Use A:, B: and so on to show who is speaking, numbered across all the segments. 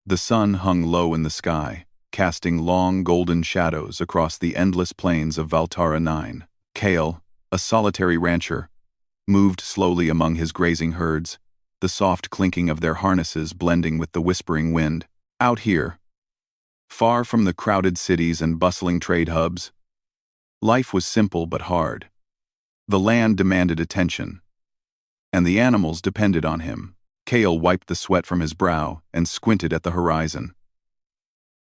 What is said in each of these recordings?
A: The sun hung low in the sky, casting long golden shadows across the endless plains of Valtara 9. Cale, a solitary rancher, moved slowly among his grazing herds, the soft clinking of their harnesses blending with the whispering wind. Out here, far from the crowded cities and bustling trade hubs, life was simple but hard. The land demanded attention, and the animals depended on him. Cale wiped the sweat from his brow and squinted at the horizon.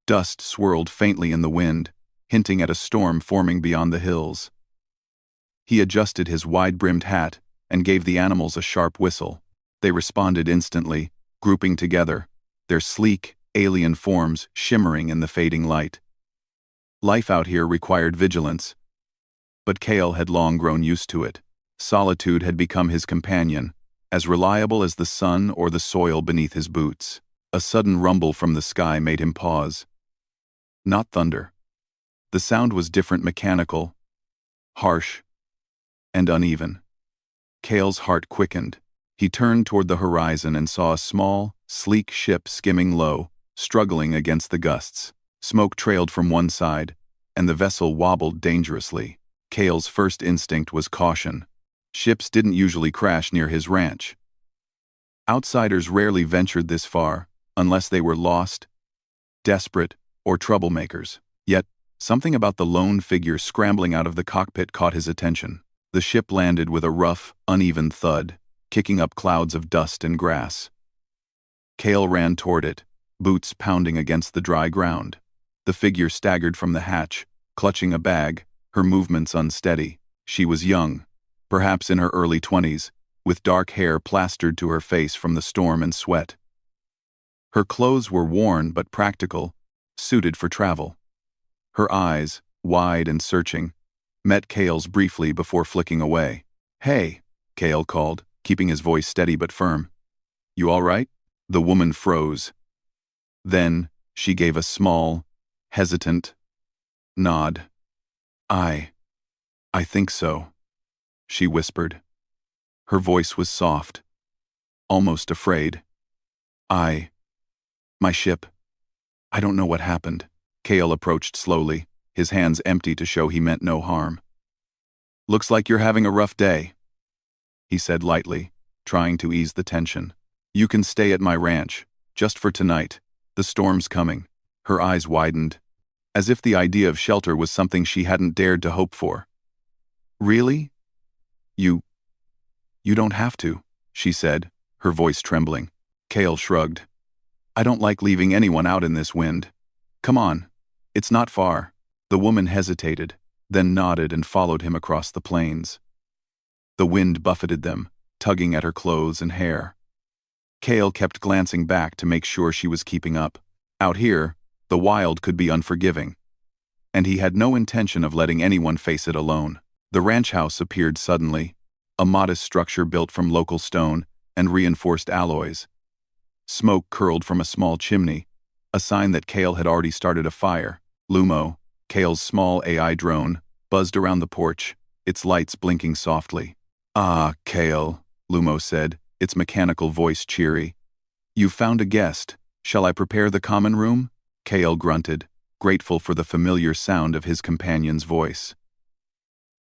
A: Dust swirled faintly in the wind, hinting at a storm forming beyond the hills. He adjusted his wide-brimmed hat and gave the animals a sharp whistle. They responded instantly, grouping together, their sleek, alien forms shimmering in the fading light. Life out here required vigilance, but Cale had long grown used to it. Solitude had become his companion, as reliable as the sun or the soil beneath his boots. A sudden rumble from the sky made him pause. Not thunder. The sound was different, mechanical, harsh, and uneven. Cale's heart quickened. He turned toward the horizon and saw a small, sleek ship skimming low, struggling against the gusts. Smoke trailed from one side, and the vessel wobbled dangerously. Cale's first instinct was caution. Ships didn't usually crash near his ranch. Outsiders rarely ventured this far, unless they were lost, desperate, or troublemakers. Yet, something about the lone figure scrambling out of the cockpit caught his attention. The ship landed with a rough, uneven thud, kicking up clouds of dust and grass. Cale ran toward it, boots pounding against the dry ground. The figure staggered from the hatch, clutching a bag, her movements unsteady. She was young, perhaps in her early 20s, with dark hair plastered to her face from the storm and sweat. Her clothes were worn but practical, suited for travel. Her eyes, wide and searching, met Cale's briefly before flicking away. "Hey," Cale called, keeping his voice steady but firm. "You all right?" The woman froze. Then, she gave a small, hesitant nod. I think so," she whispered. Her voice was soft, almost afraid. My ship. I don't know what happened." Cale approached slowly, his hands empty to show he meant no harm. "Looks like you're having a rough day," he said lightly, trying to ease the tension. "You can stay at my ranch, just for tonight. The storm's coming." Her eyes widened, as if the idea of shelter was something she hadn't dared to hope for. "Really? You don't have to," she said, her voice trembling. Cale shrugged. "I don't like leaving anyone out in this wind. Come on, it's not far." The woman hesitated, then nodded and followed him across the plains. The wind buffeted them, tugging at her clothes and hair. Cale kept glancing back to make sure she was keeping up. Out here, the wild could be unforgiving, and he had no intention of letting anyone face it alone. The ranch house appeared suddenly, a modest structure built from local stone and reinforced alloys. Smoke curled from a small chimney, a sign that Cale had already started a fire. Lumo, Cale's small AI drone, buzzed around the porch, its lights blinking softly. "Ah, Cale," Lumo said, its mechanical voice cheery. "You've found a guest. Shall I prepare the common room?" Cale grunted, grateful for the familiar sound of his companion's voice.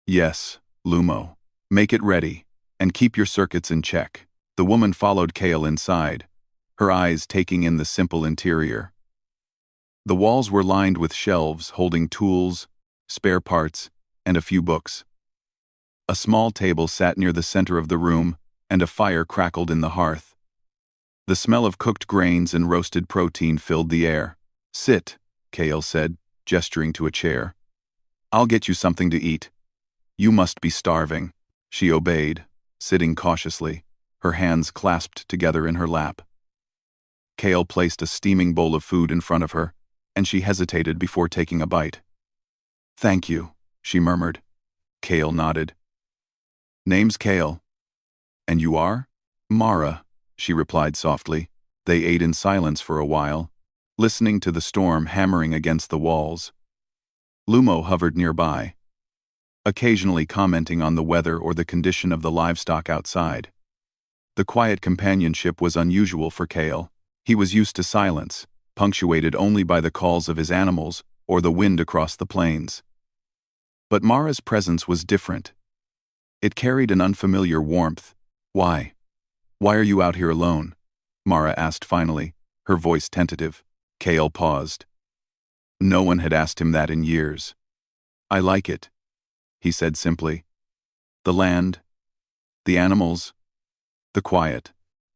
A: "Yes, Lumo. Make it ready, and keep your circuits in check." The woman followed Cale inside, her eyes taking in the simple interior. The walls were lined with shelves holding tools, spare parts, and a few books. A small table sat near the center of the room, and a fire crackled in the hearth. The smell of cooked grains and roasted protein filled the air. "Sit," Cale said, gesturing to a chair. "I'll get you something to eat. You must be starving." She obeyed, sitting cautiously, her hands clasped together in her lap. Cale placed a steaming bowl of food in front of her, and she hesitated before taking a bite. "Thank you," she murmured. Cale nodded. "Name's Cale." "And you are?" "Mara," she replied softly. They ate in silence for a while, listening to the storm hammering against the walls. Lumo hovered nearby, occasionally commenting on the weather or the condition of the livestock outside. The quiet companionship was unusual for Cale. He was used to silence, punctuated only by the calls of his animals or the wind across the plains. But Mara's presence was different. It carried an unfamiliar warmth. Why? Why are you out here alone? Mara asked finally, her voice tentative. Cale paused. No one had asked him that in years. I like it, he said simply. The land, the animals, the quiet.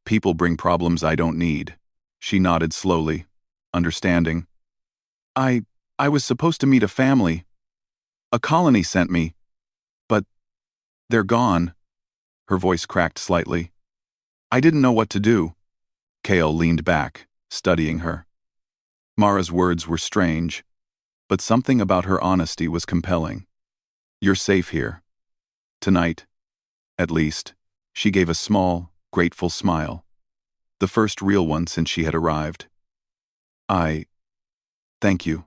A: People bring problems I don't need. She nodded slowly, understanding. I was supposed to meet a family. A colony sent me. But they're gone. Her voice cracked slightly. I didn't know what to do. Cale leaned back, studying her. Mara's words were strange, but something about her honesty was compelling. You're safe here. Tonight, at least. She gave a small, grateful smile. The first real one since she had arrived. Thank you.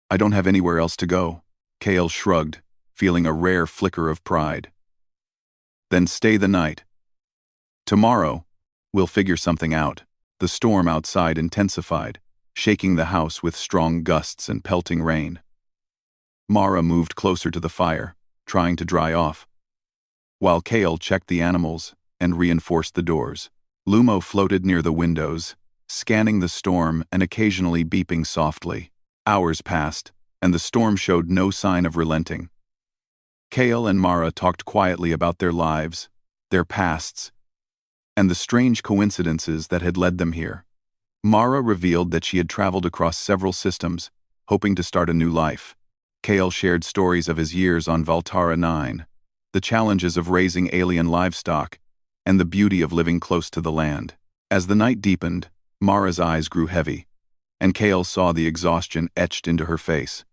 A: I don't have anywhere else to go. Cale shrugged, feeling a rare flicker of pride. Then stay the night. Tomorrow, we'll figure something out. The storm outside intensified, shaking the house with strong gusts and pelting rain. Mara moved closer to the fire, trying to dry off, while Cale checked the animals and reinforced the doors. Lumo floated near the windows, scanning the storm and occasionally beeping softly. Hours passed, and the storm showed no sign of relenting. Cale and Mara talked quietly about their lives, their pasts, and the strange coincidences that had led them here. Mara revealed that she had traveled across several systems, hoping to start a new life. Cale shared stories of his years on Valtara 9, the challenges of raising alien livestock, and the beauty of living close to the land. As the night deepened, Mara's eyes grew heavy, and Cale saw the exhaustion etched into her face.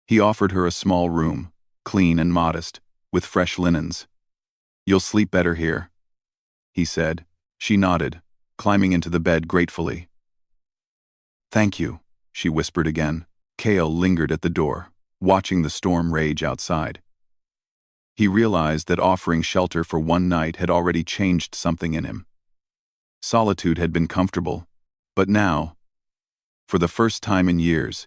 A: He offered her a small room, clean and modest, with fresh linens. You'll sleep better here, he said. She nodded, climbing into the bed gratefully. Thank you, she whispered again. Cale lingered at the door, watching the storm rage outside. He realized that offering shelter for one night had already changed something in him. Solitude had been comfortable, but now, for the first time in years,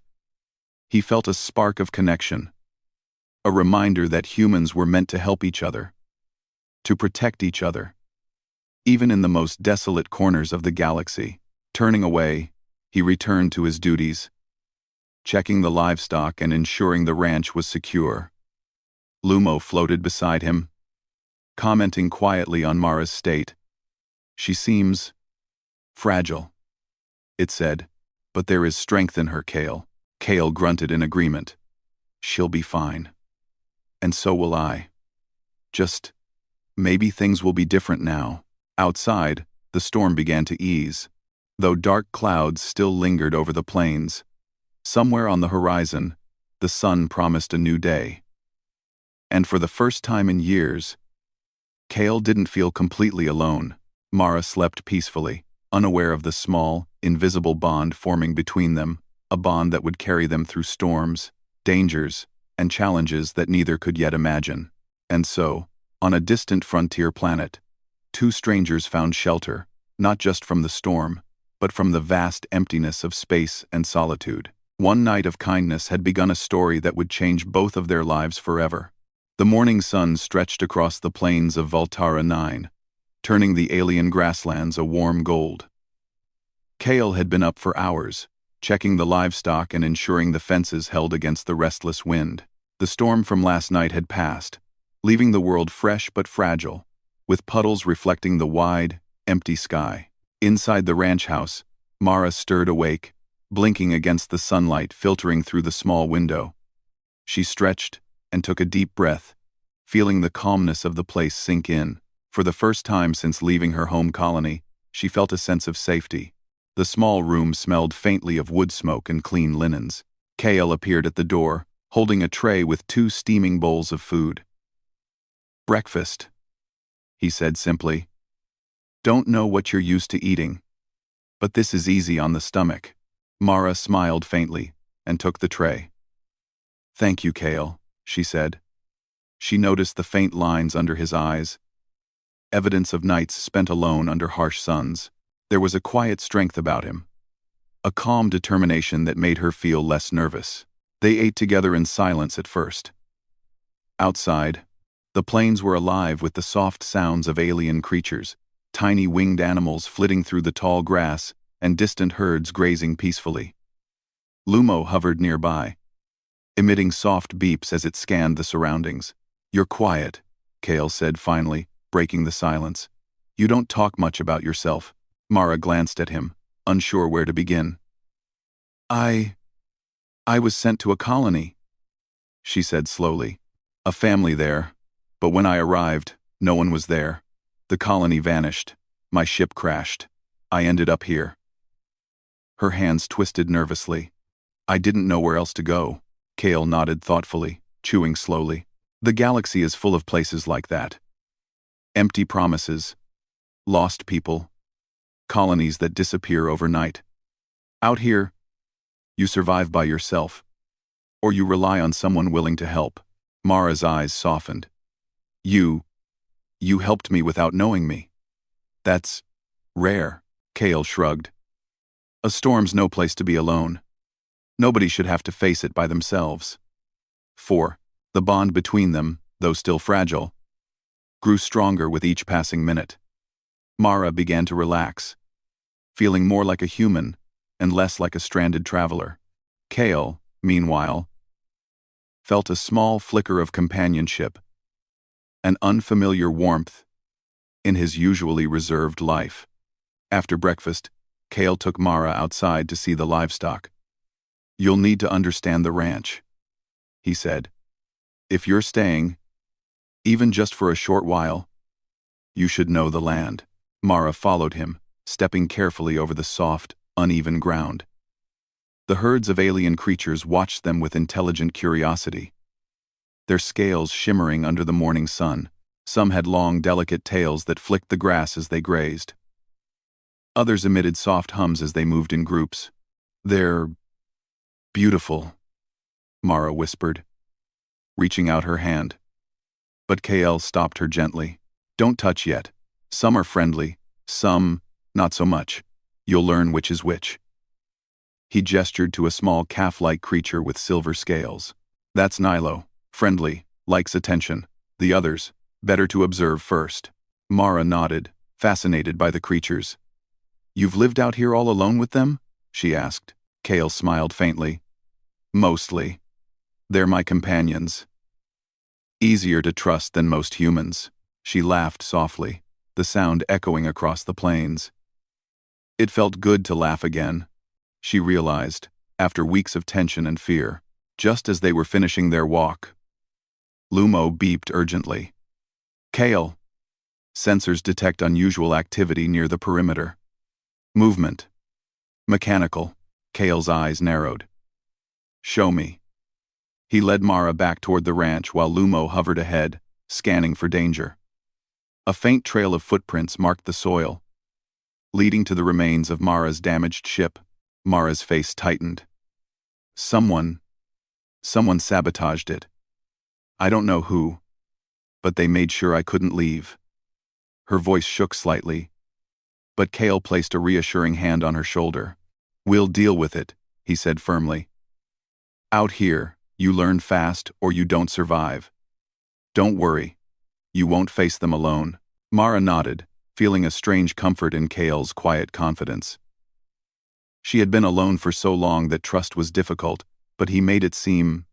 A: he felt a spark of connection, a reminder that humans were meant to help each other, to protect each other, even in the most desolate corners of the galaxy. Turning away, he returned to his duties, checking the livestock and ensuring the ranch was secure. Lumo floated beside him, commenting quietly on Mara's state. She seems fragile, it said, but there is strength in her, Cale. Cale grunted in agreement. She'll be fine. And so will I. Just, maybe things will be different now. Outside, the storm began to ease, though dark clouds still lingered over the plains. Somewhere on the horizon, the sun promised a new day. And for the first time in years, Cale didn't feel completely alone. Mara slept peacefully, unaware of the small, invisible bond forming between them, a bond that would carry them through storms, dangers, and challenges that neither could yet imagine. And so, on a distant frontier planet, two strangers found shelter, not just from the storm, but from the vast emptiness of space and solitude. One night of kindness had begun a story that would change both of their lives forever. The morning sun stretched across the plains of Valtara 9, turning the alien grasslands a warm gold. Cale had been up for hours, checking the livestock and ensuring the fences held against the restless wind. The storm from last night had passed, leaving the world fresh but fragile, with puddles reflecting the wide, empty sky. Inside the ranch house, Mara stirred awake, blinking against the sunlight filtering through the small window. She stretched and took a deep breath, feeling the calmness of the place sink in. For the first time since leaving her home colony, she felt a sense of safety. The small room smelled faintly of wood smoke and clean linens. Cale appeared at the door, holding a tray with 2 steaming bowls of food. Breakfast, he said simply. Don't know what you're used to eating, but this is easy on the stomach. Mara smiled faintly and took the tray. Thank you, Cale, she said. She noticed the faint lines under his eyes, evidence of nights spent alone under harsh suns. There was a quiet strength about him, a calm determination that made her feel less nervous. They ate together in silence at first. Outside, the plains were alive with the soft sounds of alien creatures, tiny winged animals flitting through the tall grass and distant herds grazing peacefully. Lumo hovered nearby, emitting soft beeps as it scanned the surroundings. "You're quiet," Kale said finally, breaking the silence. "You don't talk much about yourself." Mara glanced at him, unsure where to begin. I was sent to a colony," she said slowly. "A family there, but when I arrived, no one was there. The colony vanished. My ship crashed. I ended up here." Her hands twisted nervously. "I didn't know where else to go." Kale nodded thoughtfully, chewing slowly. "The galaxy is full of places like that. Empty promises, lost people, colonies that disappear overnight. Out here, you survive by yourself, or you rely on someone willing to help." Mara's eyes softened. You helped me without knowing me. That's rare." Kale shrugged. "A storm's no place to be alone. Nobody should have to face it by themselves." 4. The bond between them, though still fragile, grew stronger with each passing minute. Mara began to relax, feeling more like a human and less like a stranded traveler. Kale, meanwhile, felt a small flicker of companionship, an unfamiliar warmth in his usually reserved life. After breakfast, Kale took Mara outside to see the livestock. "You'll need to understand the ranch," he said. "If you're staying, even just for a short while, you should know the land." Mara followed him, stepping carefully over the soft, uneven ground. The herds of alien creatures watched them with intelligent curiosity, their scales shimmering under the morning sun. Some had long, delicate tails that flicked the grass as they grazed. Others emitted soft hums as they moved in groups. "They're beautiful," Mara whispered, reaching out her hand. But Kale stopped her gently. "Don't touch yet. Some are friendly, some not so much. You'll learn which is which." He gestured to a small calf-like creature with silver scales. "That's Nighr, friendly, likes attention. The others, better to observe first." Mara nodded, fascinated by the creatures. "You've lived out here all alone with them?" she asked. Kale smiled faintly. "Mostly. They're my companions. Easier to trust than most humans." She laughed softly, the sound echoing across the plains. It felt good to laugh again, she realized, after weeks of tension and fear. Just as they were finishing their walk, Lumo beeped urgently. "Kale." Sensors detect unusual activity near the perimeter. Movement. Mechanical. Kale's eyes narrowed. "Show me." He led Mara back toward the ranch while Lumo hovered ahead, scanning for danger. A faint trail of footprints marked the soil, leading to the remains of Mara's damaged ship. Mara's face tightened. Someone sabotaged it. I don't know who, but they made sure I couldn't leave." Her voice shook slightly, but Kale placed a reassuring hand on her shoulder. "We'll deal with it," he said firmly. "Out here, you learn fast or you don't survive. Don't worry, you won't face them alone." Mara nodded, feeling a strange comfort in Kale's quiet confidence. She had been alone for so long that trust was difficult, but he made it seem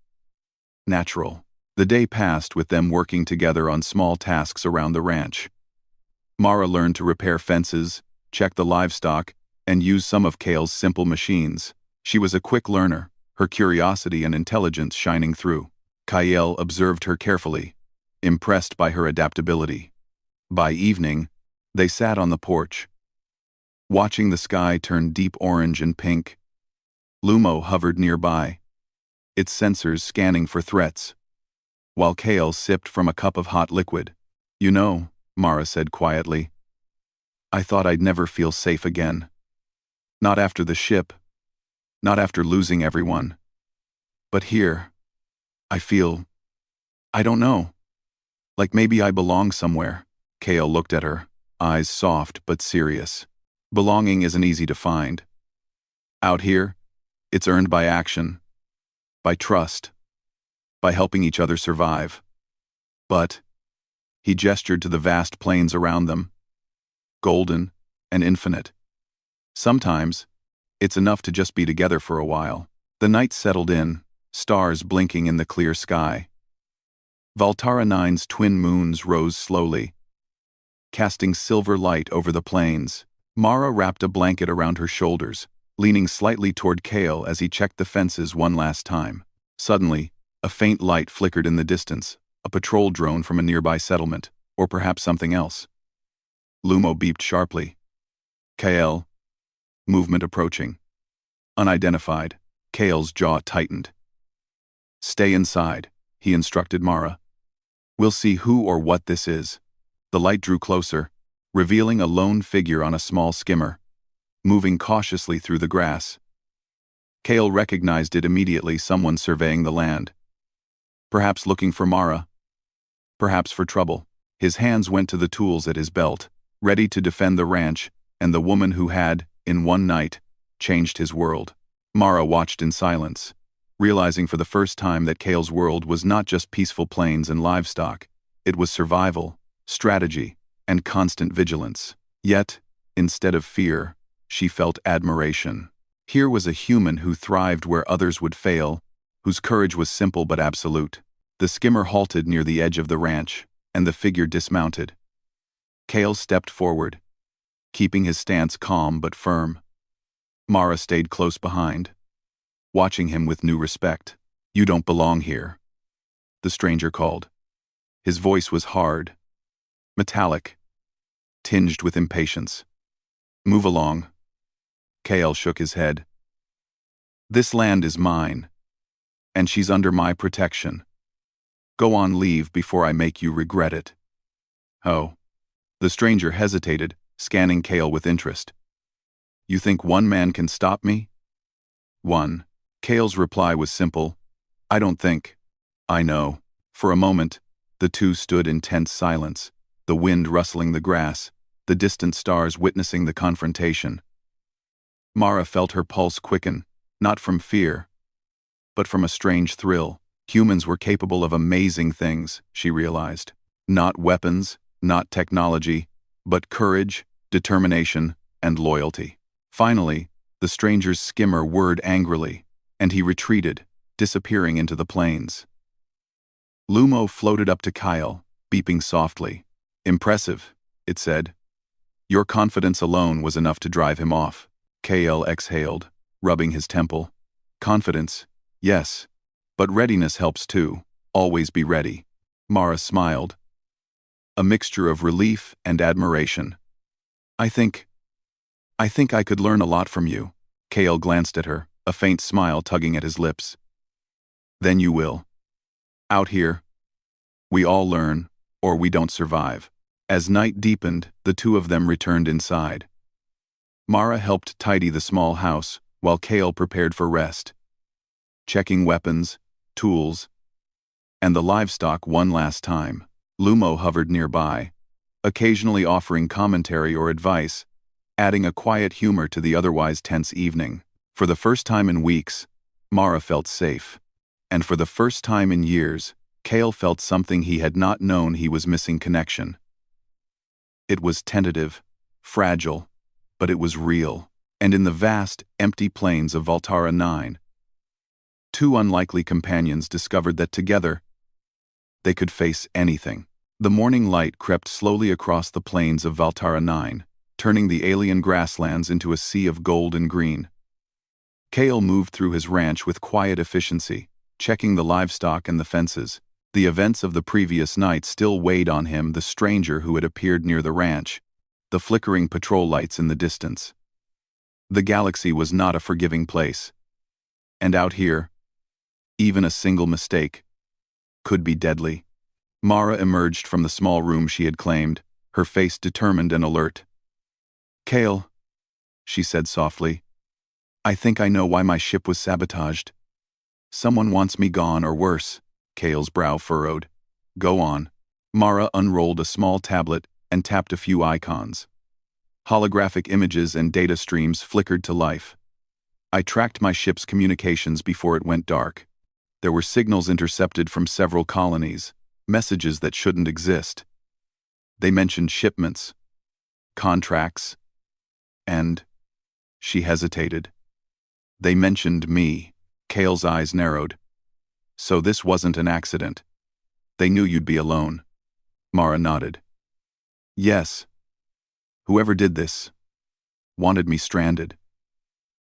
A: natural. The day passed with them working together on small tasks around the ranch. Mara learned to repair fences, check the livestock, and use some of Kale's simple machines. She was a quick learner, her curiosity and intelligence shining through. Kale observed her carefully, impressed by her adaptability. By evening, they sat on the porch, watching the sky turn deep orange and pink. Lumo hovered nearby, its sensors scanning for threats, while Kale sipped from a cup of hot liquid. "You know," Mara said quietly, "I thought I'd never feel safe again. Not after the ship, not after losing everyone. But here, I feel, I don't know, like maybe I belong somewhere." Kale looked at her, eyes soft but serious. "Belonging isn't easy to find. Out here, it's earned by action, by trust, by helping each other survive. But, he gestured to the vast plains around them, golden and infinite. Sometimes, it's enough to just be together for a while. The night settled in, stars blinking in the clear sky. Valtara Nine's twin moons rose slowly, casting silver light over the plains. Mara wrapped a blanket around her shoulders, leaning slightly toward Kale as he checked the fences one last time. Suddenly, a faint light flickered in the distance, a patrol drone from a nearby settlement, or perhaps something else. Lumo beeped sharply. Kale. Movement approaching. Unidentified. Kale's jaw tightened. Stay inside, he instructed Mara. We'll see who or what this is. The light drew closer, revealing a lone figure on a small skimmer, moving cautiously through the grass. Kale recognized it immediately, someone surveying the land. Perhaps looking for Mara. Perhaps for trouble. His hands went to the tools at his belt, ready to defend the ranch and the woman who had, in one night, changed his world. Mara watched in silence, realizing for the first time that Kale's world was not just peaceful plains and livestock. It was survival, strategy, and constant vigilance. Yet, instead of fear, she felt admiration. Here was a human who thrived where others would fail, whose courage was simple but absolute. The skimmer halted near the edge of the ranch, and the figure dismounted. Kale stepped forward, keeping his stance calm but firm. Mara stayed close behind, watching him with new respect. You don't belong here, the stranger called. His voice was hard, metallic, tinged with impatience. Move along. Kale shook his head. This land is mine, and she's under my protection. Go on, leave before I make you regret it. Oh. The stranger hesitated, scanning Kale with interest. You think one man can stop me? One. Kale's reply was simple. I don't think. I know. For a moment, the two stood in tense silence, the wind rustling the grass, the distant stars witnessing the confrontation. Mara felt her pulse quicken, not from fear, but from a strange thrill. Humans were capable of amazing things, she realized. Not weapons, not technology, but courage, determination, and loyalty. Finally, the stranger's skimmer whirred angrily, and he retreated, disappearing into the plains. Lumo floated up to Kyle, beeping softly. Impressive, it said. Your confidence alone was enough to drive him off. Kale exhaled, rubbing his temple. Confidence, yes, but readiness helps too. Always be ready. Mara smiled. A mixture of relief and admiration. I think I could learn a lot from you. Kale glanced at her, a faint smile tugging at his lips. Then you will. Out here, we all learn, or we don't survive. As night deepened, the two of them returned inside. Mara helped tidy the small house, while Kale prepared for rest, checking weapons, tools, and the livestock one last time. Lumo hovered nearby, occasionally offering commentary or advice, adding a quiet humor to the otherwise tense evening. For the first time in weeks, Mara felt safe. And for the first time in years, Kale felt something he had not known he was missing: connection. It was tentative, fragile, but it was real. And in the vast, empty plains of Valtara 9, two unlikely companions discovered that together, they could face anything. The morning light crept slowly across the plains of Valtara 9, turning the alien grasslands into a sea of gold and green. Kale moved through his ranch with quiet efficiency, checking the livestock and the fences. The events of the previous night still weighed on him: the stranger who had appeared near the ranch, the flickering patrol lights in the distance. The galaxy was not a forgiving place. And out here, even a single mistake could be deadly. Mara emerged from the small room she had claimed, her face determined and alert. Kale, she said softly, I think I know why my ship was sabotaged. Someone wants me gone, or worse. Kale's brow furrowed. Go on. Mara unrolled a small tablet and tapped a few icons. Holographic images and data streams flickered to life. I tracked my ship's communications before it went dark. There were signals intercepted from several colonies, messages that shouldn't exist. They mentioned shipments, contracts, and... She hesitated. They mentioned me. Cale's eyes narrowed. So this wasn't an accident. They knew you'd be alone. Mara nodded. Yes. Whoever did this wanted me stranded.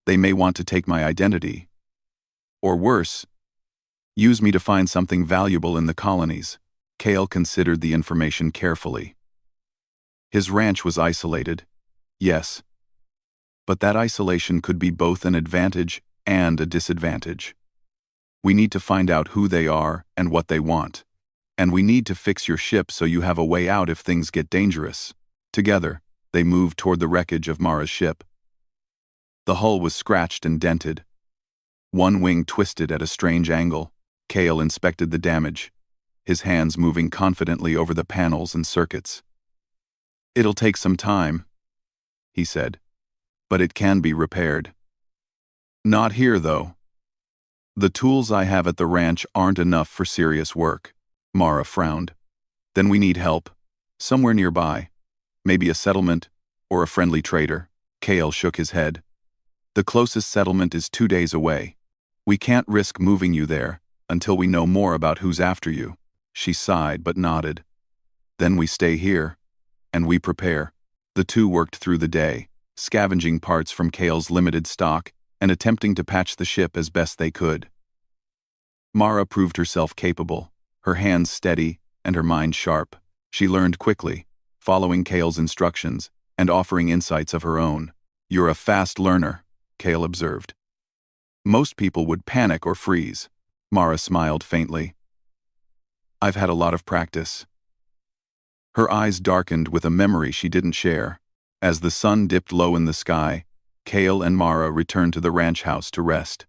A: They may want to take my identity. Or worse, use me to find something valuable in the colonies. Cale considered the information carefully. His ranch was isolated, yes. But that isolation could be both an advantage and a disadvantage. We need to find out who they are and what they want. And we need to fix your ship so you have a way out if things get dangerous. Together, they moved toward the wreckage of Mara's ship. The hull was scratched and dented. One wing twisted at a strange angle. Cale inspected the damage, his hands moving confidently over the panels and circuits. It'll take some time, he said, but it can be repaired. Not here, though. The tools I have at the ranch aren't enough for serious work. Mara frowned. Then we need help. Somewhere nearby. Maybe a settlement or a friendly trader. Cale shook his head. The closest settlement is 2 days away. We can't risk moving you there until we know more about who's after you. She sighed but nodded. Then we stay here, and we prepare. The two worked through the day, scavenging parts from Cale's limited stock and attempting to patch the ship as best they could. Mara proved herself capable, her hands steady and her mind sharp. She learned quickly, following Cale's instructions and offering insights of her own. You're a fast learner, Cale observed. Most people would panic or freeze. Mara smiled faintly. I've had a lot of practice. Her eyes darkened with a memory she didn't share. As the sun dipped low in the sky, Cale and Mara returned to the ranch house to rest.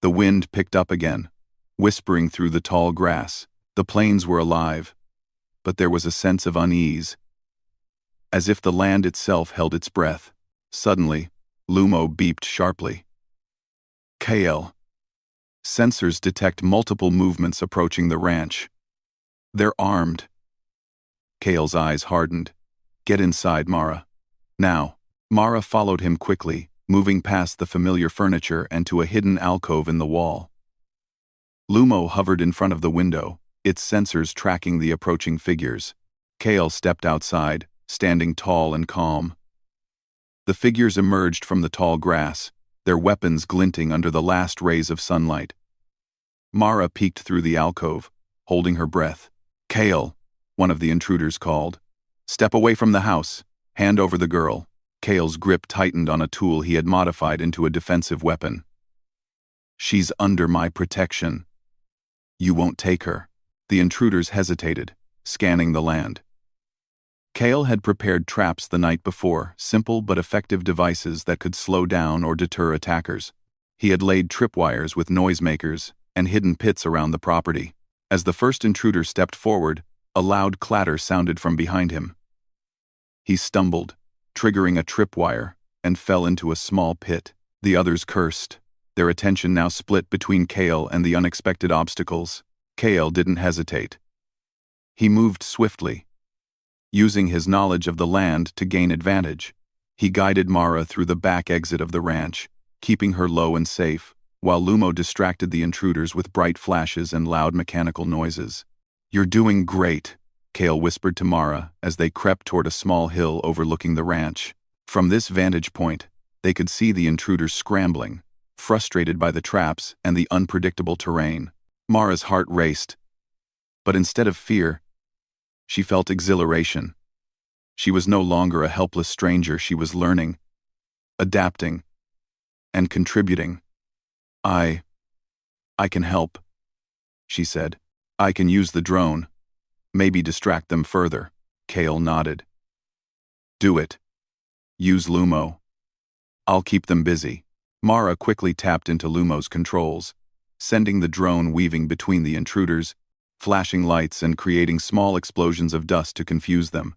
A: The wind picked up again, whispering through the tall grass. The plains were alive, but there was a sense of unease, as if the land itself held its breath. Suddenly, Lumo beeped sharply. Cale. Sensors detect multiple movements approaching the ranch. They're armed. Cale's eyes hardened. Get inside, Mara. Now. Mara followed him quickly, moving past the familiar furniture and to a hidden alcove in the wall. Lumo hovered in front of the window, its sensors tracking the approaching figures. Cale stepped outside, standing tall and calm. The figures emerged from the tall grass, their weapons glinting under the last rays of sunlight. Mara peeked through the alcove, holding her breath. Cale, one of the intruders called. Step away from the house. Hand over the girl. Cale's grip tightened on a tool he had modified into a defensive weapon. She's under my protection. You won't take her. The intruders hesitated, scanning the land. Cale had prepared traps the night before, simple but effective devices that could slow down or deter attackers. He had laid tripwires with noisemakers and hidden pits around the property. As the first intruder stepped forward, a loud clatter sounded from behind him. He stumbled, triggering a tripwire, and fell into a small pit. The others cursed, their attention now split between Cale and the unexpected obstacles. Cale didn't hesitate. He moved swiftly, using his knowledge of the land to gain advantage. He guided Mara through the back exit of the ranch, keeping her low and safe, while Lumo distracted the intruders with bright flashes and loud mechanical noises. You're doing great, Cale whispered to Mara as they crept toward a small hill overlooking the ranch. From this vantage point, they could see the intruders scrambling, frustrated by the traps and the unpredictable terrain. Mara's heart raced, but instead of fear, she felt exhilaration. She was no longer a helpless stranger. She was learning, adapting, and contributing. I can help, she said. I can use the drone, maybe distract them further. Cale nodded. Do it. Use Lumo. I'll keep them busy. Mara quickly tapped into Lumo's controls, sending the drone weaving between the intruders, flashing lights and creating small explosions of dust to confuse them.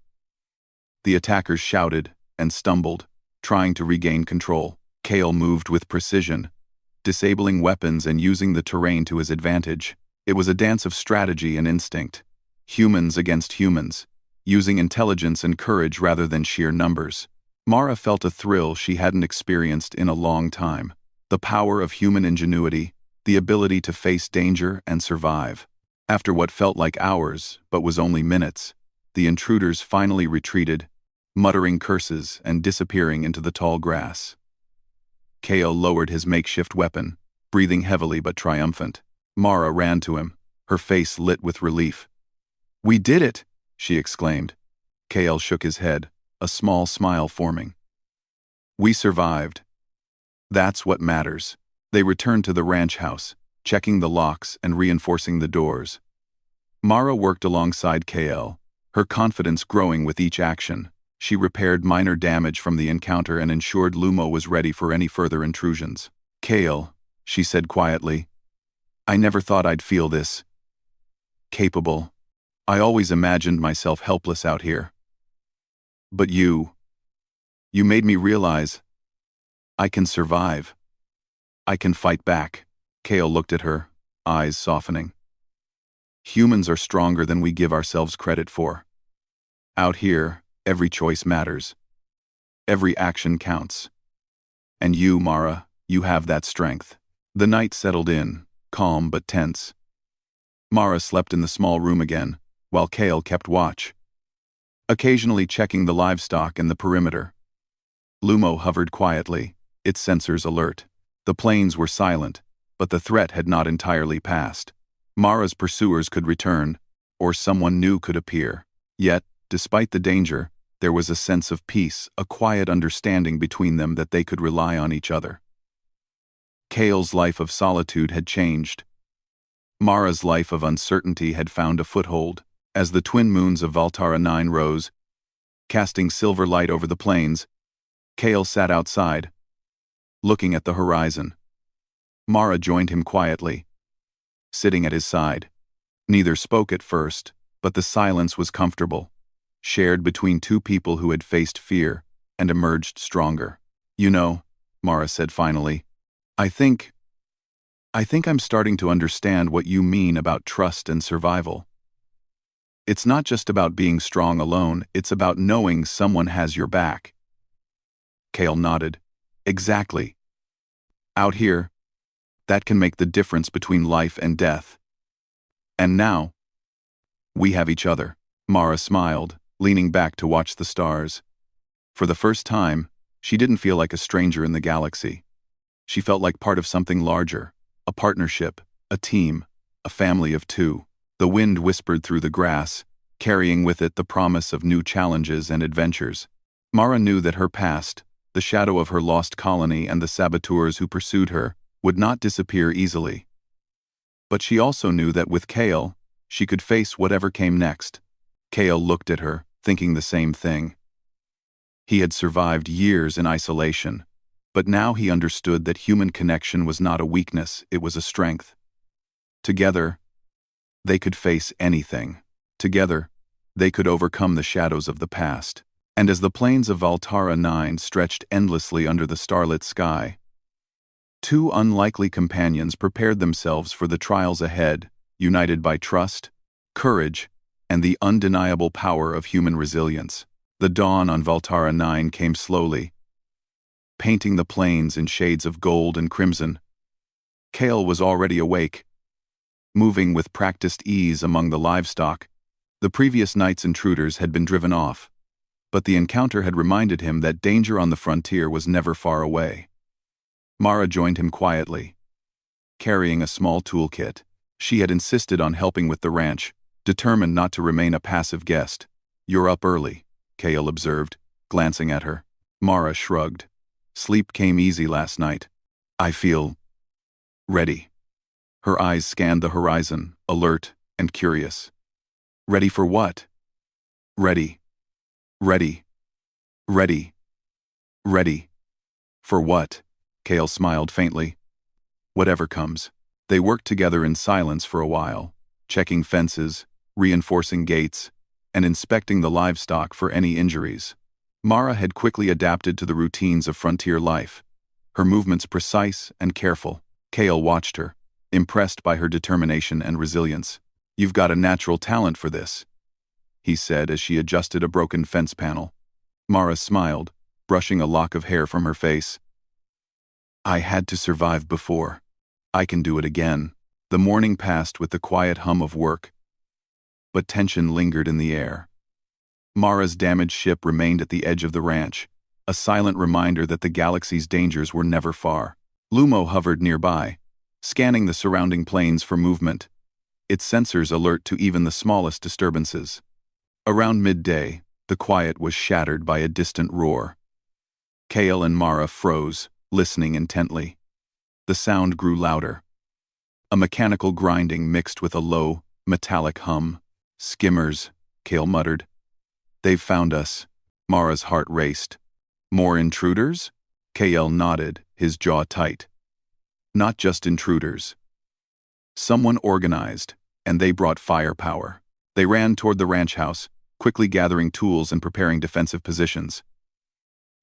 A: The attackers shouted and stumbled, trying to regain control. Kale moved with precision, disabling weapons and using the terrain to his advantage. It was a dance of strategy and instinct. Humans against humans, using intelligence and courage rather than sheer numbers. Mara felt a thrill she hadn't experienced in a long time. The power of human ingenuity, the ability to face danger and survive. After what felt like hours, but was only minutes, the intruders finally retreated, muttering curses and disappearing into the tall grass. Kale lowered his makeshift weapon, breathing heavily but triumphant. Mara ran to him, her face lit with relief. "We did it!" she exclaimed. Kale shook his head, a small smile forming. "We survived. That's what matters." They returned to the ranch house, checking the locks and reinforcing the doors. Mara worked alongside Kale, her confidence growing with each action. She repaired minor damage from the encounter and ensured Lumo was ready for any further intrusions. "Kale," she said quietly, "I never thought I'd feel this capable. I always imagined myself helpless out here. But you made me realize I can survive. I can fight back." Kale looked at her, eyes softening. "Humans are stronger than we give ourselves credit for. Out here, every choice matters. Every action counts. And you, Mara, you have that strength." The night settled in, calm but tense. Mara slept in the small room again, while Kale kept watch, occasionally checking the livestock and the perimeter. Lumo hovered quietly, its sensors alert. The plains were silent, but the threat had not entirely passed. Mara's pursuers could return, or someone new could appear. Yet, despite the danger, there was a sense of peace, a quiet understanding between them that they could rely on each other. Kale's life of solitude had changed. Mara's life of uncertainty had found a foothold. As the twin moons of Valtara 9 rose, casting silver light over the plains, Kale sat outside, looking at the horizon. Mara joined him quietly, sitting at his side. Neither spoke at first, but the silence was comfortable, shared between two people who had faced fear and emerged stronger. "You know," Mara said finally, I think I'm starting to understand what you mean about trust and survival. It's not just about being strong alone, it's about knowing someone has your back." Kale nodded. "Exactly. Out here, that can make the difference between life and death. And now, we have each other." Mara smiled, leaning back to watch the stars. For the first time, she didn't feel like a stranger in the galaxy. She felt like part of something larger, a partnership, a team, a family of two. The wind whispered through the grass, carrying with it the promise of new challenges and adventures. Mara knew that her past, the shadow of her lost colony and the saboteurs who pursued her, would not disappear easily. But she also knew that with Kale, she could face whatever came next. Kale looked at her, thinking the same thing. He had survived years in isolation, but now he understood that human connection was not a weakness, it was a strength. Together, they could face anything. Together, they could overcome the shadows of the past. And as the plains of Valtara 9 stretched endlessly under the starlit sky, two unlikely companions prepared themselves for the trials ahead, united by trust, courage, and the undeniable power of human resilience. The dawn on Valtara 9 came slowly, painting the plains in shades of gold and crimson. Kale was already awake, moving with practiced ease among the livestock. The previous night's intruders had been driven off, but the encounter had reminded him that danger on the frontier was never far away. Mara joined him quietly, carrying a small toolkit. She had insisted on helping with the ranch, determined not to remain a passive guest. "You're up early," Kale observed, glancing at her. Mara shrugged. "Sleep came easy last night. I feel ready." Her eyes scanned the horizon, alert and curious. "Ready for what?" "Ready. Ready. Ready. Ready. For what?" Kale smiled faintly. "Whatever comes." They worked together in silence for a while, checking fences, reinforcing gates, and inspecting the livestock for any injuries. Mara had quickly adapted to the routines of frontier life. her movements precise and careful. Cale watched her, impressed by her determination and resilience. "You've got a natural talent for this," he said as she adjusted a broken fence panel. Mara smiled, brushing a lock of hair from her face. "I had to survive before. I can do it again." The morning passed with the quiet hum of work, but tension lingered in the air. Mara's damaged ship remained at the edge of the ranch, a silent reminder that the galaxy's dangers were never far. Lumo hovered nearby, scanning the surrounding plains for movement, its sensors alert to even the smallest disturbances. Around midday, the quiet was shattered by a distant roar. Cale and Mara froze, listening intently. The sound grew louder. A mechanical grinding mixed with a low, metallic hum. "Skimmers," Cale muttered. "They've found us." Mara's heart raced. "More intruders?" Cale nodded, his jaw tight. "Not just intruders. Someone organized, and they brought firepower." They ran toward the ranch house, quickly gathering tools and preparing defensive positions.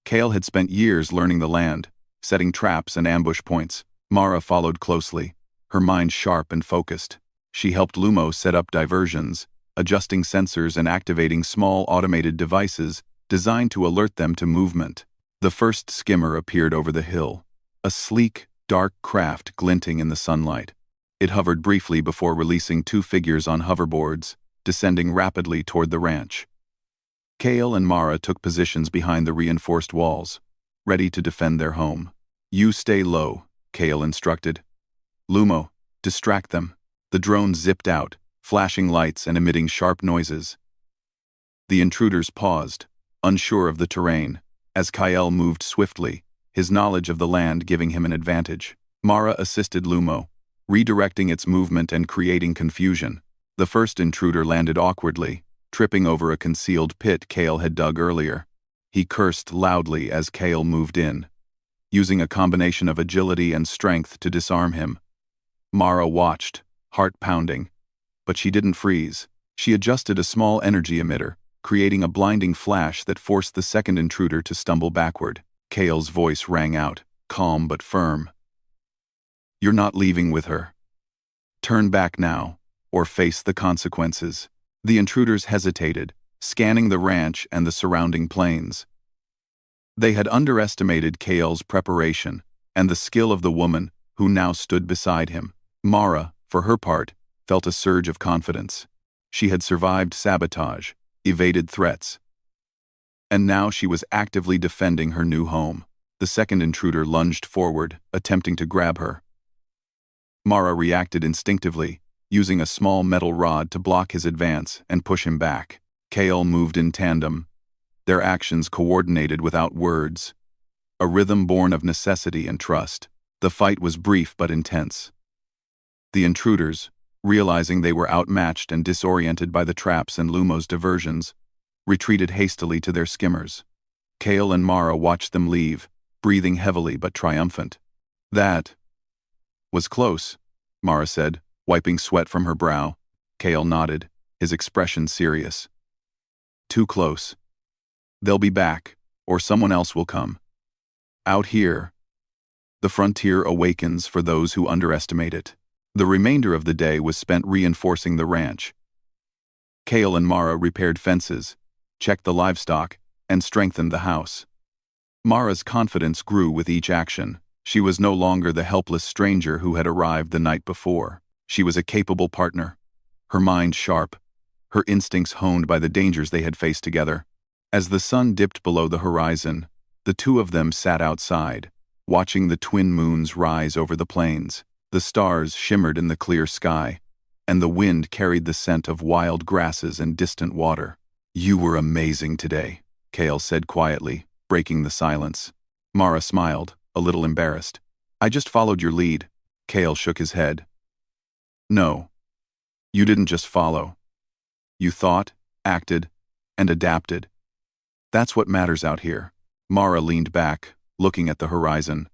A: Cale had spent years learning the land, setting traps and ambush points. Mara followed closely, her mind sharp and focused. She helped Lumo set up diversions, adjusting sensors and activating small automated devices designed to alert them to movement. The first skimmer appeared over the hill, a sleek, dark craft glinting in the sunlight. It hovered briefly before releasing two figures on hoverboards, descending rapidly toward the ranch. Cale and Mara took positions behind the reinforced walls, ready to defend their home. "You stay low," Cale instructed. "Lumo, distract them." The drone zipped out, flashing lights and emitting sharp noises. The intruders paused, unsure of the terrain, as Cale moved swiftly, his knowledge of the land giving him an advantage. Mara assisted Lumo, redirecting its movement and creating confusion. The first intruder landed awkwardly, tripping over a concealed pit Cale had dug earlier. He cursed loudly as Cale moved in, using a combination of agility and strength to disarm him. Mara watched, heart pounding, but she didn't freeze. She adjusted a small energy emitter, creating a blinding flash that forced the second intruder to stumble backward. Cale's voice rang out, calm but firm. "You're not leaving with her. Turn back now, or face the consequences." The intruders hesitated, scanning the ranch and the surrounding plains. They had underestimated Cale's preparation and the skill of the woman who now stood beside him. Mara, for her part, felt a surge of confidence. She had survived sabotage, evaded threats, and now she was actively defending her new home. The second intruder lunged forward, attempting to grab her. Mara reacted instinctively, using a small metal rod to block his advance and push him back. Cale moved in tandem, their actions coordinated without words, a rhythm born of necessity and trust. The fight was brief but intense. The intruders, realizing they were outmatched and disoriented by the traps and Lumo's diversions, retreated hastily to their skimmers. Cale and Mara watched them leave, breathing heavily but triumphant. "That was close," Mara said, wiping sweat from her brow. Cale nodded, his expression serious. "Too close. They'll be back, or someone else will come. Out here, the frontier awakens for those who underestimate it." The remainder of the day was spent reinforcing the ranch. Cale and Mara repaired fences, checked the livestock, and strengthened the house. Mara's confidence grew with each action. She was no longer the helpless stranger who had arrived the night before. She was a capable partner, her mind sharp, her instincts honed by the dangers they had faced together. As the sun dipped below the horizon, the two of them sat outside, watching the twin moons rise over the plains. The stars shimmered in the clear sky, and the wind carried the scent of wild grasses and distant water. "You were amazing today," Cale said quietly, breaking the silence. Mara smiled, a little embarrassed. "I just followed your lead." Cale shook his head. "No, you didn't just follow. You thought, acted, and adapted. That's what matters out here." Mara leaned back, looking at the horizon.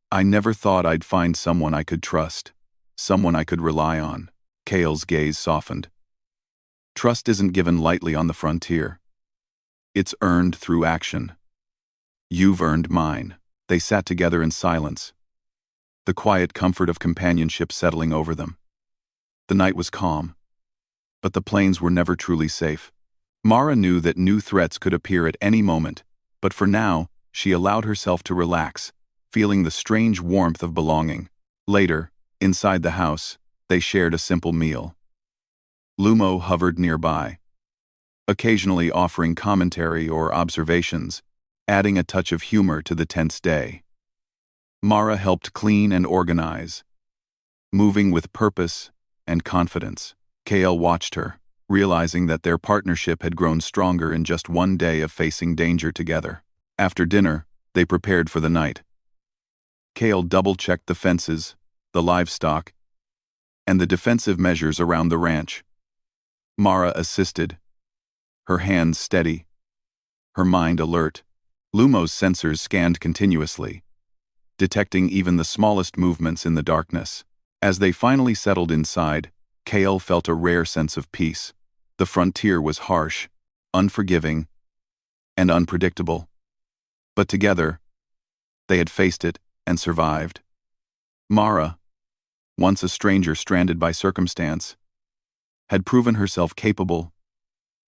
A: "I never thought I'd find someone I could trust, someone I could rely on." Cale's gaze softened. "Trust isn't given lightly on the frontier. It's earned through action. You've earned mine." They sat together in silence, the quiet comfort of companionship settling over them. The night was calm, but the plains were never truly safe. Mara knew that new threats could appear at any moment, but for now, she allowed herself to relax, feeling the strange warmth of belonging. Later, inside the house, they shared a simple meal. Lumo hovered nearby, occasionally offering commentary or observations, adding a touch of humor to the tense day. Mara helped clean and organize, moving with purpose and confidence. Kale watched her, realizing that their partnership had grown stronger in just one day of facing danger together. After dinner, they prepared for the night. Kale double-checked the fences, the livestock, and the defensive measures around the ranch. Mara assisted, her hands steady, her mind alert. Lumo's sensors scanned continuously, detecting even the smallest movements in the darkness. As they finally settled inside, Kale felt a rare sense of peace. The frontier was harsh, unforgiving, and unpredictable. But together, they had faced it and survived. Mara, once a stranger stranded by circumstance, had proven herself capable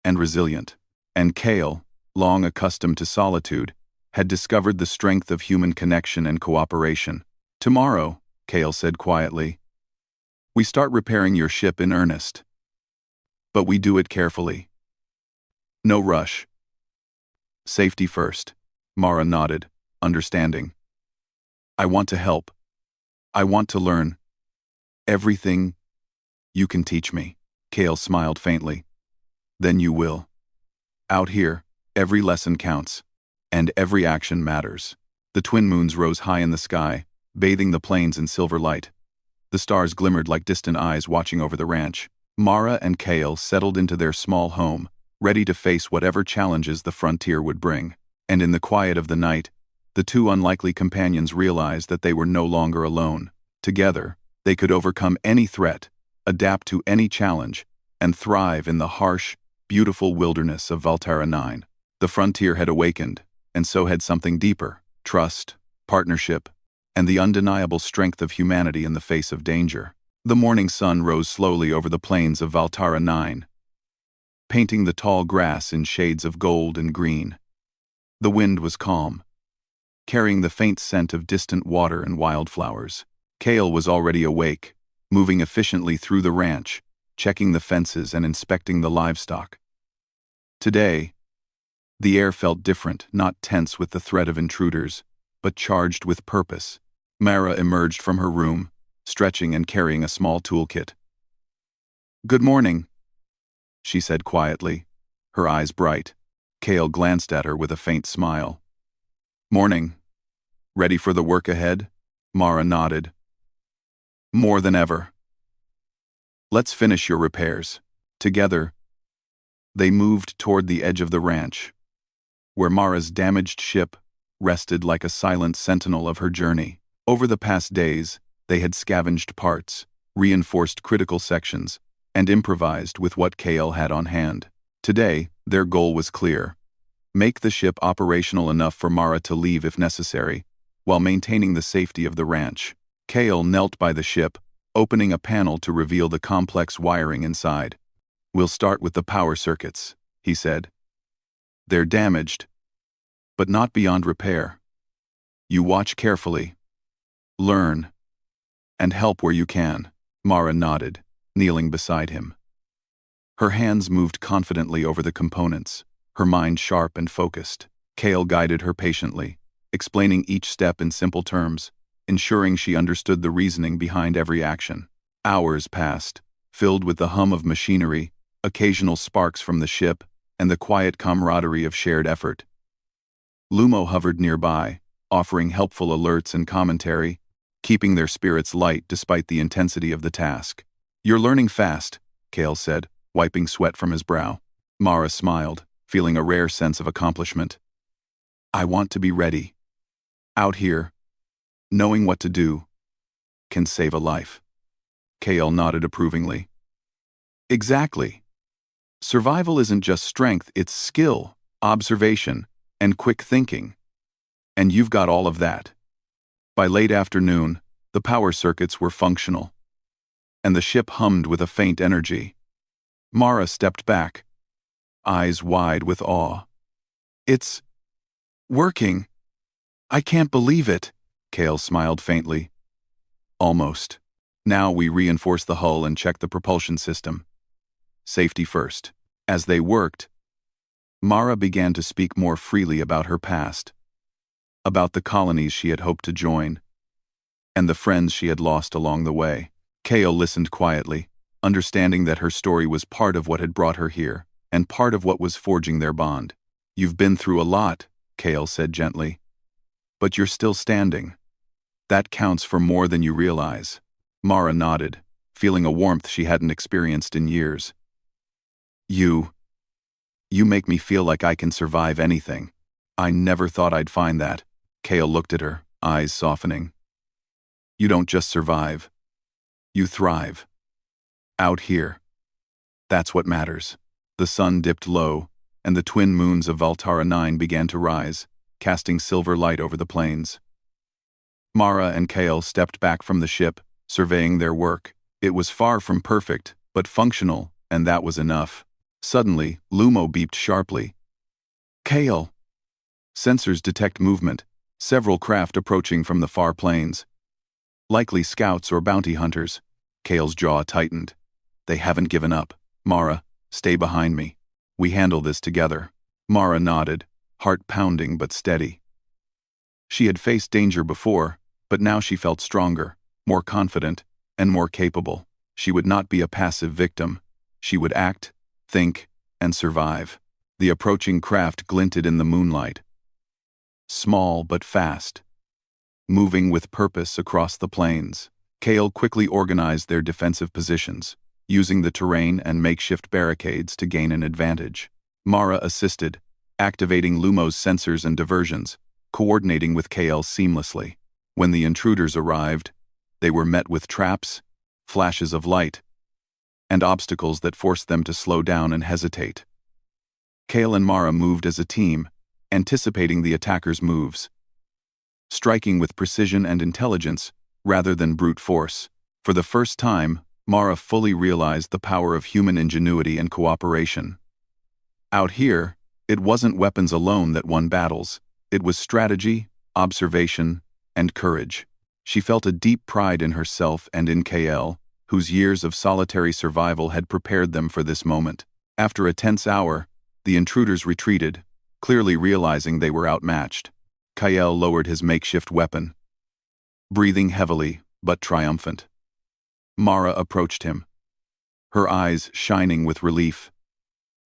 A: and resilient. And Kale, long accustomed to solitude, had discovered the strength of human connection and cooperation. "Tomorrow," Kale said quietly, "we start repairing your ship in earnest. But we do it carefully. No rush. Safety first." Mara nodded, understanding. "I want to help. I want to learn. Everything you can teach me." Kale smiled faintly. "Then you will. Out here, every lesson counts, and every action matters." The twin moons rose high in the sky, bathing the plains in silver light. The stars glimmered like distant eyes watching over the ranch. Mara and Kale settled into their small home, ready to face whatever challenges the frontier would bring. And in the quiet of the night, the two unlikely companions realized that they were no longer alone. Together, they could overcome any threat, adapt to any challenge, and thrive in the harsh, beautiful wilderness of Valtara 9. The frontier had awakened, and so had something deeper: trust, partnership, and the undeniable strength of humanity in the face of danger. The morning sun rose slowly over the plains of Valtara 9, painting the tall grass in shades of gold and green. The wind was calm, carrying the faint scent of distant water and wildflowers. Kale was already awake, moving efficiently through the ranch, checking the fences and inspecting the livestock. Today, the air felt different, not tense with the threat of intruders, but charged with purpose. Mara emerged from her room, stretching and carrying a small toolkit. "Good morning," she said quietly, her eyes bright. Kale glanced at her with a faint smile. "Morning. Ready for the work ahead?" Mara nodded. "More than ever. Let's finish your repairs." Together, they moved toward the edge of the ranch, where Mara's damaged ship rested like a silent sentinel of her journey. Over the past days, they had scavenged parts, reinforced critical sections, and improvised with what Kale had on hand. Today, their goal was clear: make the ship operational enough for Mara to leave if necessary, while maintaining the safety of the ranch. Kale knelt by the ship, opening a panel to reveal the complex wiring inside. "We'll start with the power circuits," he said. "They're damaged, but not beyond repair. You watch carefully, learn, and help where you can." Mara nodded, kneeling beside him. Her hands moved confidently over the components, her mind sharp and focused. Kale guided her patiently, explaining each step in simple terms, ensuring she understood the reasoning behind every action. Hours passed, filled with the hum of machinery, occasional sparks from the ship, and the quiet camaraderie of shared effort. Lumo hovered nearby, offering helpful alerts and commentary, keeping their spirits light despite the intensity of the task. "You're learning fast," Kale said, wiping sweat from his brow. Mara smiled, feeling a rare sense of accomplishment. "I want to be ready. Out here, knowing what to do can save a life." Kale nodded approvingly. "Exactly. Survival isn't just strength, it's skill, observation, and quick thinking. And you've got all of that. By late afternoon, the power circuits were functional, and the ship hummed with a faint energy. Mara stepped back, eyes wide with awe. It's working. I can't believe it, Cale smiled faintly. Almost. Now we reinforce the hull and check the propulsion system. Safety first. As they worked, Mara began to speak more freely about her past, about the colonies she had hoped to join, and the friends she had lost along the way. Cale listened quietly, understanding that her story was part of what had brought her here, and part of what was forging their bond. You've been through a lot, Cale said gently. But you're still standing. That counts for more than you realize. Mara nodded, feeling a warmth she hadn't experienced in years. You make me feel like I can survive anything. I never thought I'd find that. Cale looked at her, eyes softening. You don't just survive. You thrive. Out here. That's what matters. The sun dipped low, and the twin moons of Valtara 9 began to rise, casting silver light over the plains. Mara and Cale stepped back from the ship, surveying their work. It was far from perfect, but functional, and that was enough. Suddenly, Lumo beeped sharply. Cale! Sensors detect movement, several craft approaching from the far plains. Likely scouts or bounty hunters. Cale's jaw tightened. They haven't given up. Mara, stay behind me. We handle this together. Mara nodded, heart pounding but steady. She had faced danger before, but now she felt stronger, more confident, and more capable. She would not be a passive victim. She would act, think, and survive. The approaching craft glinted in the moonlight. Small but fast. Moving with purpose across the plains. Cale quickly organized their defensive positions, using the terrain and makeshift barricades to gain an advantage. Mara assisted, activating Lumo's sensors and diversions, coordinating with Cale seamlessly. When the intruders arrived, they were met with traps, flashes of light, and obstacles that forced them to slow down and hesitate. Cale and Mara moved as a team, anticipating the attackers' moves, striking with precision and intelligence rather than brute force. For the first time, Mara fully realized the power of human ingenuity and cooperation. Out here, it wasn't weapons alone that won battles. It was strategy, observation, and courage. She felt a deep pride in herself and in Cale, whose years of solitary survival had prepared them for this moment. After a tense hour, the intruders retreated, clearly realizing they were outmatched. Cale lowered his makeshift weapon, breathing heavily but triumphant. Mara approached him, her eyes shining with relief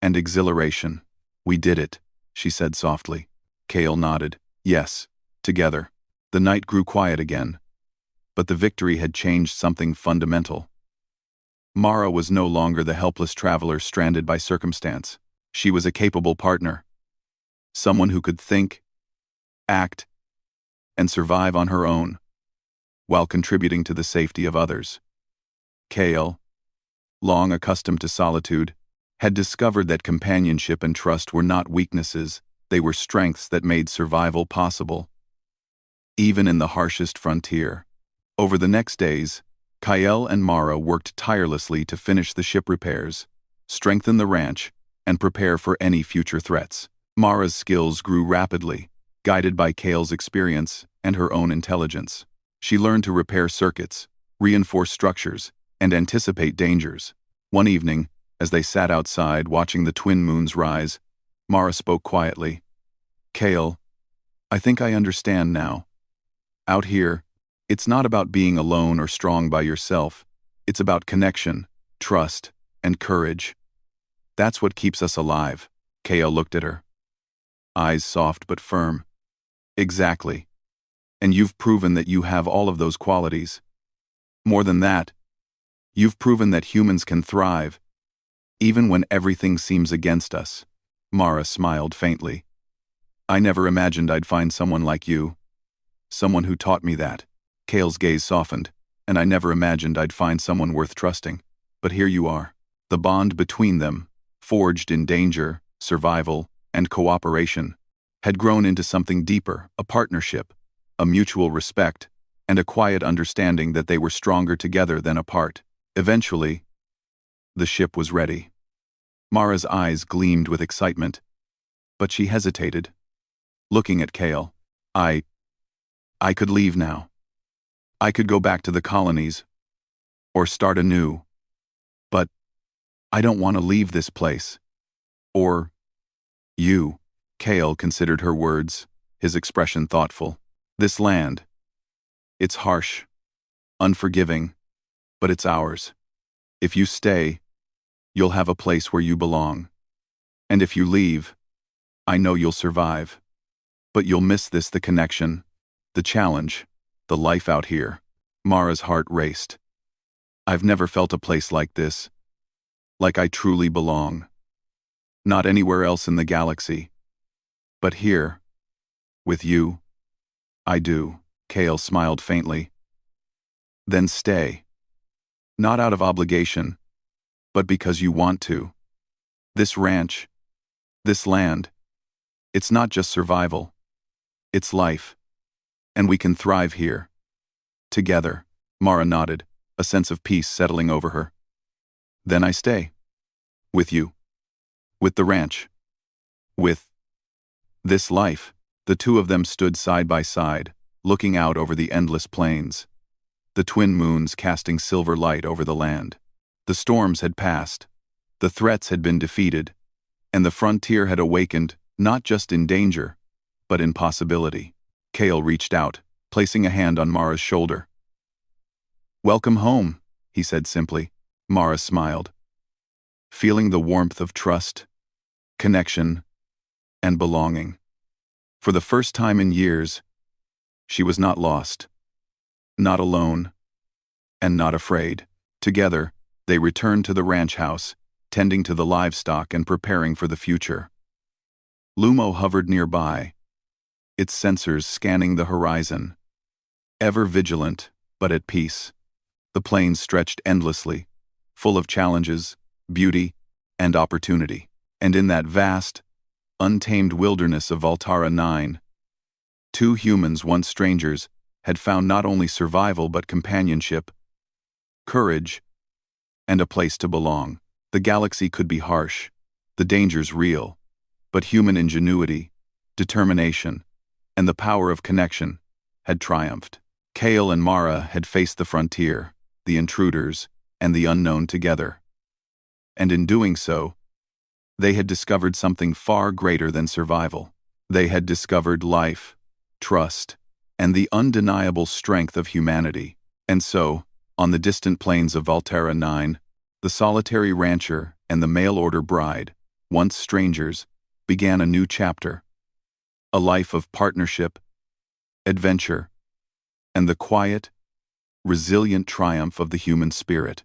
A: and exhilaration. We did it, she said softly. Cale nodded. Yes, together. The night grew quiet again, but the victory had changed something fundamental. Mara was no longer the helpless traveler stranded by circumstance. She was a capable partner, someone who could think, act, and survive on her own, while contributing to the safety of others. Cale, long accustomed to solitude, had discovered that companionship and trust were not weaknesses, they were strengths that made survival possible, even in the harshest frontier. Over the next days, Cale and Mara worked tirelessly to finish the ship repairs, strengthen the ranch, and prepare for any future threats. Mara's skills grew rapidly, guided by Cale's experience and her own intelligence. She learned to repair circuits, reinforce structures, and anticipate dangers. One evening, as they sat outside watching the twin moons rise, Mara spoke quietly. Cale, I think I understand now. Out here, it's not about being alone or strong by yourself. It's about connection, trust, and courage. That's what keeps us alive. Cale looked at her, eyes soft but firm. Exactly. And you've proven that you have all of those qualities. More than that, you've proven that humans can thrive, even when everything seems against us. Mara smiled faintly. I never imagined I'd find someone like you. Someone who taught me that. Cale's gaze softened, and I never imagined I'd find someone worth trusting. But here you are. The bond between them, forged in danger, survival, and cooperation, had grown into something deeper, a partnership, a mutual respect, and a quiet understanding that they were stronger together than apart. Eventually, the ship was ready. Mara's eyes gleamed with excitement, but she hesitated, looking at Cale. I could leave now. I could go back to the colonies, or start anew. But I don't want to leave this place. Or you. Cale considered her words, his expression thoughtful. This land. It's harsh, unforgiving, but it's ours. If you stay, you'll have a place where you belong. And if you leave, I know you'll survive. But you'll miss the connection, the challenge, the life out here. Mara's heart raced. I've never felt a place like this. Like I truly belong. Not anywhere else in the galaxy. But here, with you, I do. Cale smiled faintly. Then stay. Not out of obligation, but because you want to. This ranch, this land, it's not just survival. It's life. And we can thrive here. Together. Mara nodded, a sense of peace settling over her. Then I stay. With you. With the ranch. With this life. The two of them stood side by side, looking out over the endless plains. The twin moons casting silver light over the land. The storms had passed. The threats had been defeated. And the frontier had awakened, not just in danger, but in possibility. Cale reached out, placing a hand on Mara's shoulder. Welcome home, he said simply. Mara smiled, feeling the warmth of trust, connection, and belonging. For the first time in years, she was not lost, not alone, and not afraid. Together, they returned to the ranch house, tending to the livestock and preparing for the future. Lumo hovered nearby, its sensors scanning the horizon. Ever vigilant, but at peace. The plains stretched endlessly, full of challenges, beauty, and opportunity. And in that vast, untamed wilderness of Valtara 9, two humans, once strangers, had found not only survival but companionship, courage, and a place to belong. The galaxy could be harsh, the dangers real, but human ingenuity, determination, and the power of connection had triumphed. Cale and Mara had faced the frontier, the intruders, and the unknown together. And in doing so, they had discovered something far greater than survival. They had discovered life, trust, and the undeniable strength of humanity. And so, on the distant plains of Valtara 9, the solitary rancher and the mail-order bride, once strangers, began a new chapter. A life of partnership, adventure, and the quiet, resilient triumph of the human spirit.